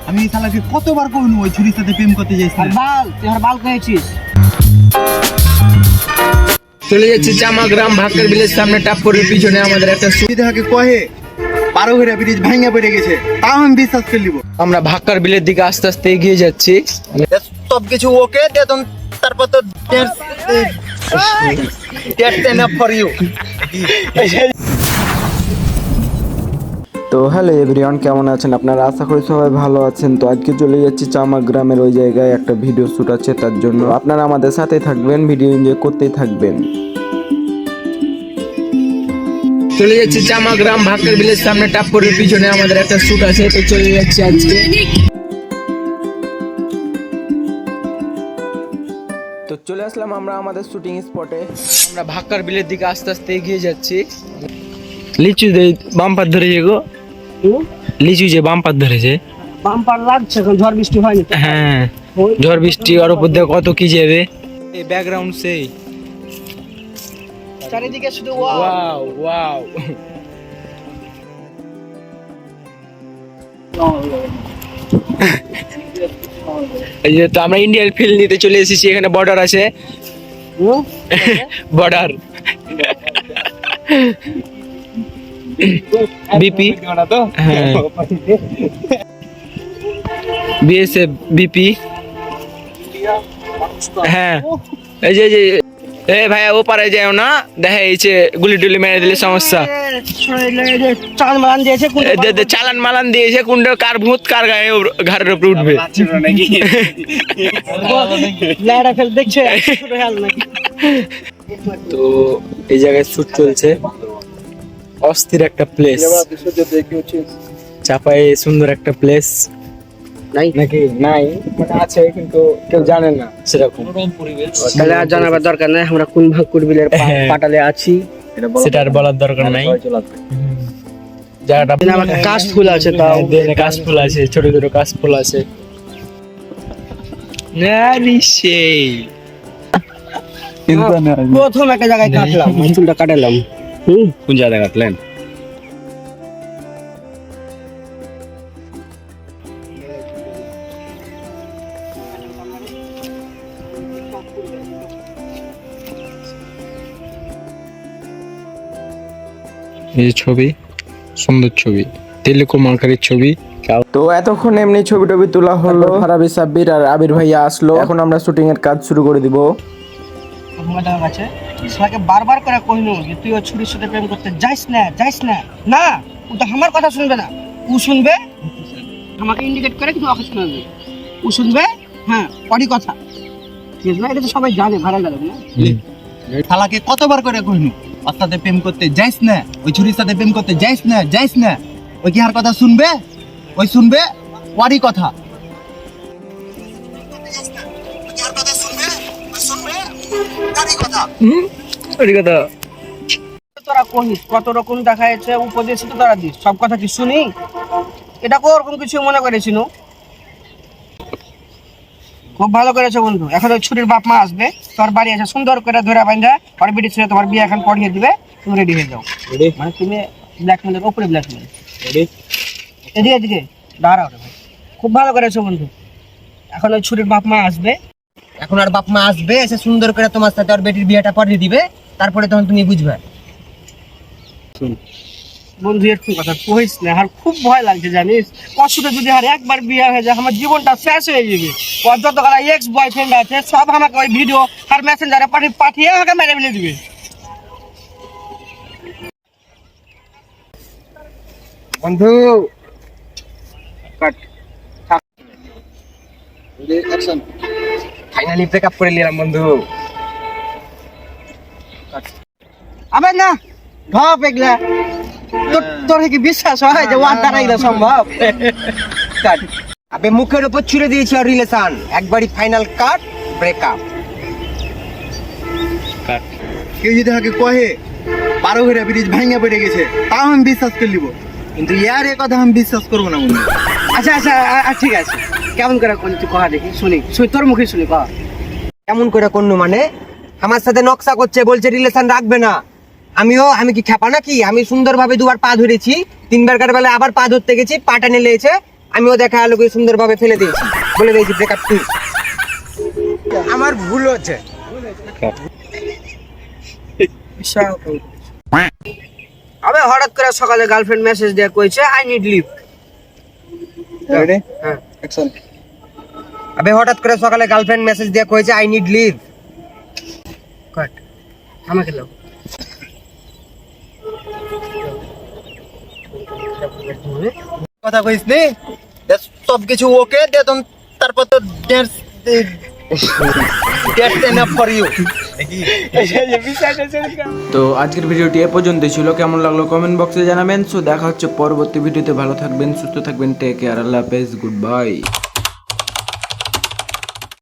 আমি এই শালাকে কতবার কইনু ওই ছুরির সাথে প্রেম করতে যাইছিস আর বাল তুই আর বাল খেয়েছিস। চলে যাচ্ছে চামাগ্রাম ভাক্কার বিলের সামনে টাপ্পরের পিছনে আমাদের একটা সুবিধাকে কহে 12 ঘেরা ব্রিজ ভাঙা পড়ে গেছে, তাও আমি বিশ্বাস করে নিব। আমরা ভাক্কার বিলের দিকে আস্তে আস্তে এগিয়ে যাচ্ছি। সব কিছু ওকে দেন, তারপর তো দ্যাটস এনাফ ফর ইউ। তো হ্যালো এভরিওয়ান, কেমন আছেন আপনারা? আশা করি সবাই ভালো আছেন। তো আজকে চলে যাচ্ছি চামাগ্রামের ওই জায়গায়, একটা ভিডিও শ্যুট আছে, তার জন্য আপনারা আমাদের সাথে থাকবেন, ভিডিও এনজয় করতেই থাকবেন। চলে যাচ্ছে চামাগ্রাম ভাক্কার বিলের সামনে টাপ্পরের পিছনে আমাদের একটা শুট আছে, তো চলে যাচ্ছি আজকে। তো চলে আসলাম আমরা আমাদের শুটিং স্পটে। আমরা ভাক্কার বিলের দিকে আস্তে আস্তে এগিয়ে যাচ্ছি। লিচু বাম্পার ধরেছে গো, লিচু যে বাম্পার ধরেছে, বাম্পার লাগছে, এখন ঝড় বৃষ্টি হয়নি। হ্যাঁ ঝড় বৃষ্টি আর উপর দিয়ে কত কি যাবে। এই ব্যাকগ্রাউন্ড সেই চারিদিকে শুধু ওয়াও ওয়াও। এই যে তো আমরা ইন্ডিয়ান ফিল নিতে চলে এসেছি, এখানে বর্ডার আছে, বর্ডার বিপি, হ্যাঁ বিএসএফ বিপি, হ্যাঁ এই যে এ ভাইয়া ও পারে যাও না, দেখা এইছে গুলি টুলি মেরে দিলে সমস্যা। চালান মালান দিয়েছে, চালান মালান দিয়েছে, কোনটা কার ভূত কার গায়ে ঘাড়ের উপরে উঠবে। দেখছে তো এই জায়গায় শুট চলছে, অস্থির একটা প্লেস, চাপাই সুন্দর একটা প্লেস নাই নাকি নাই, মানে আছে কিন্তু কেউ জানে না সেরকম পরিবেশ। তাহলে আর জানাবার দরকার নাই আমরা কোন ভাক্কুর বিলের পাটালে আছি, সেটা আর বলার দরকার নাই। জায়গাটা কাশ ফুল আছে, তাও কাশ ফুল আছে, ছোট ছোট কাশ ফুল আছে। প্রথম একটা জায়গায় কাটলাম, চুলটা কাটালাম। কোন জায়গায় কাটলেন? এই ছবি, সুন্দর ছবি, তেলেকো মার্কারের ছবি। তো এতক্ষণ এমনি ছবি টবি তোলা হলো, ফারাবি সাব্বির আর আবির ভাইয়া আসলো, এখন আমরা শুটিং এর কাজ শুরু করে দিব। সবাইকে বারবার করে কইনো যে তুই ওই ছুরির সাথে প্রেম করতে যাইস না, যাইস না। না, ও তো আমার কথা শুনবে না, ও শুনবে আমাকে ইন্ডিকেট করে, কিন্তু ওকে শুনবে, ও শুনবে হ্যাঁ পরি কথা, ঠিক আছে না? এটা তো সবাই জানে, ভাড়া গেল না। শালাকে কতবার করে কইনু ওর সাথে প্রেম করতে যাইস না, ওই ছুরির সাথে প্রেম করতে যাইস না, যাইস না। ওই কি আর কথা শুনবে? ওই শুনবে ওয়ারি কথা। তোরা কহিস কত রকম দেখা যাচ্ছে, উপদেশ তো তোরা দিস, সব কথা কি শুনি? এটা ওরকম কিছু মনে করেছিল, খুব ভালো করেছো বন্ধু। এখন ওই ছুটির বাপ মা আসবে, তোর বাড়ি এসে সুন্দর করে ধরে বাঁধা আর বিটি ছেড়ে তোমার বিয়ে এখন পড়িয়ে দিবে, তুমি রেডি হয়ে যাও। মানে তুমি ব্ল্যাকমেলের ওপরে ব্ল্যাকমেল। এদিকে এদিকে দাঁড়াও রে ভাই, খুব ভালো করেছো বন্ধু। এখন ওই ছুটির বাপ মা আসবে, এখন আর বাপ মা আসবে, এসে সুন্দর করে তোমার সাথে আর বেটির বিয়েটা পড়িয়ে দিবে, তারপরে তখন তুমি বুঝবে। বন্ধু এরকম কথা কইস না, আর খুব ভয় লাগছে জানিস, কষ্টটা যদি আর একবার বিয়ে হয়ে যায় আমার জীবনটা শেষ হয়ে যাবে। ওর যত কটা এক্স বয়ফ্রেন্ড আছে সব আমাকে ওই ভিডিও আর মেসেঞ্জারে পাঠিয়ে আমাকে মেরে ফেলে দিবে। বন্ধু কাট অ্যাকশন। ফাইনালি ব্রেকআপ করে নিলাম বন্ধু। আবে না ঢপ এগুলা, তোর কি বিশ্বাস হয় যে ওয়ার দ্বারা এগুলা সম্ভব? কাট। আবে মুখের উপর ছুড়ে দিয়েছি আর রিলেশন, একবারই ফাইনাল কাট, ব্রেকআপ। কাট। কেউ যদি আমাকে কহে 12 ঘেরা ব্রিজ ভাঙা পড়ে গেছে, তাও আমি বিশ্বাস করে নিব, কিন্তু ইয়ার এ কথা আমি বিশ্বাস করবো না বন্ধু। আচ্ছা আচ্ছা ঠিক আছে, কেমন করে করলি তুই কহা দেখি, শুনি তোর মুখে শুনি কহ। কেমন করে করনু মানে? আমার সাথে নকশা করছে, বলছে রিলেশন রাখবে না। আমি কি খেপা নাকি? আমি সুন্দরভাবে দুবার পা ধরেছি, 3বার কার বেলা আবার পা ধরতে গেছি, পাটা নিয়ে লেগেছে, আমিও দেখা আলোকে সুন্দরভাবে ফেলে দিয়েছি, বলে দিয়েছি ব্রেকআপ টু। আমার ভুল হচ্ছে। আবে হঠাৎ করে সকালে গার্লফ্রেন্ড মেসেজ দিয়ে কইছে আই নিড লিভ। রেডি হ্যাঁ, অ্যাকশন। আবে হঠাৎ করে সকালে গার্লফ্রেন্ড মেসেজ দিয়ে কইছে আই নিড লিভ। কাট আমাকে লাও। কথা কইস নি, সব কিছু ওকে দে, তারপর তো dance that's enough for you. তো আজকের ভিডিওটি এ পর্যন্তই ছিল। কেমন লাগলো কমেন্ট বক্সে জানাবেন। সো দেখা হচ্ছে পরবর্তী ভিডিওতে। ভালো থাকবেন, সুস্থ থাকবেন, টেক কেয়ার, আল্লাহ হাফেজ, গুড বাই।